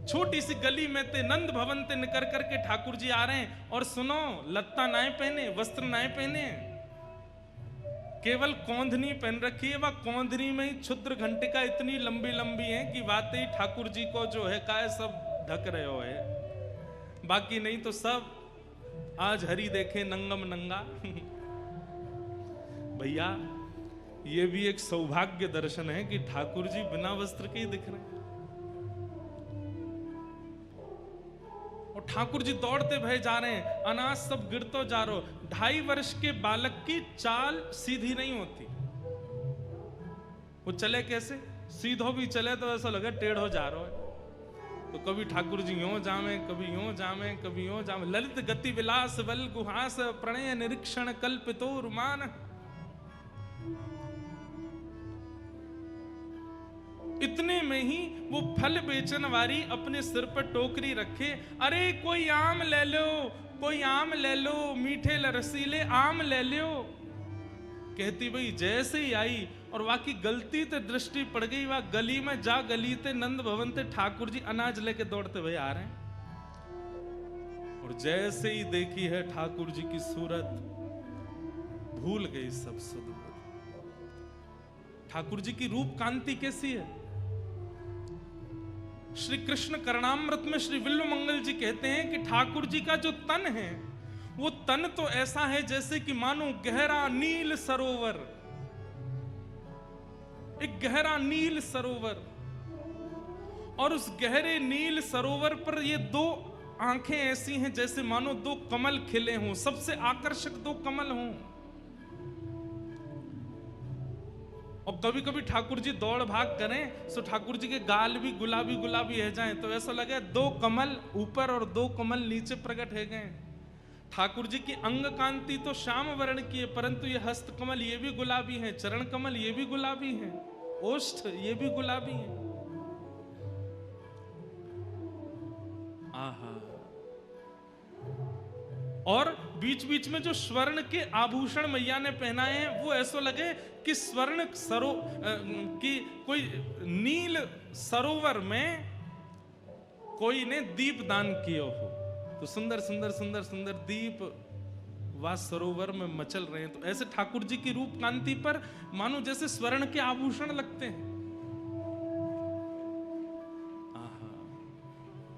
छोटी सी गली में ते नंद भवन ते निकर करके ठाकुर जी आ रहे हैं। और सुनो, लत्ता नाए पहने, वस्त्र नाए पहने, केवल कौंधनी पहन रखी है। वह कौंधनी में ही क्षुद्र घंटिका इतनी लंबी लंबी है कि वाकई ठाकुर जी को जो है काय सब ढक रहे हो है, बाकी नहीं तो सब आज हरि देखे नंगम नंगा। भैया ये भी एक सौभाग्य दर्शन है कि ठाकुर जी बिना वस्त्र के ही दिख रहे हैं। और ठाकुर जी दौड़ते भय जा रहे हैं, अनाज सब गिरतो जा रहे हो। 2.5 वर्ष के बालक की चाल सीधी नहीं होती। वो चले कैसे? सीधो भी चले तो ऐसा लगे टेढ़ो जा रहा है। तो कभी ठाकुर जी यूं जामे, कभी यूं जामे, कभी यूं जामे। ललित गति विलास बल गुहास प्रणय निरीक्षण कल्पितो रुमान। इतने में ही वो फल बेचन वाली अपने सिर पर टोकरी रखे, अरे कोई आम ले लो, कोई आम ले लो, मीठे रसीले आम ले लो। कहती भाई जैसे ही आई और वाकई गलती ते दृष्टि पड़ गई, वह गली में जा गली ते नंद भवन ते ठाकुर जी अनाज लेके दौड़ते हुए आ रहे हैं। और जैसे ही देखी है ठाकुर जी की सूरत, भूल गई सब सुध। ठाकुर जी की रूप कांति कैसी है? श्री कृष्ण करणामृत में श्री विल्व मंगल जी कहते हैं कि ठाकुर जी का जो तन है, वो तन तो ऐसा है जैसे कि मानो गहरा नील सरोवर, एक गहरा नील सरोवर। और उस गहरे नील सरोवर पर ये 2 आंखें ऐसी हैं जैसे मानो 2 कमल खिले हों, सबसे आकर्षक 2 कमल हों। और कभी कभी ठाकुर जी दौड़ भाग करें तो ठाकुर जी के गाल भी गुलाबी गुलाबी है जाएं, तो ऐसा लगे 2 कमल ऊपर और 2 कमल नीचे प्रकट है गए। ठाकुर जी की अंग कांति तो श्याम वर्ण की है, परंतु ये हस्त कमल ये भी गुलाबी है, चरण कमल ये भी गुलाबी है, ओष्ठ ये भी गुलाबी है। आहा। और बीच बीच में जो स्वर्ण के आभूषण मैया ने पहनाए हैं, वो ऐसा लगे कि स्वर्ण की कोई नील सरोवर में कोई ने दीप दान किया हो। तो सुंदर सुंदर सुंदर सुंदर दीप वह सरोवर में मचल रहे हैं। तो ऐसे ठाकुर जी की रूप कांति पर मानो जैसे स्वर्ण के आभूषण लगते हैं।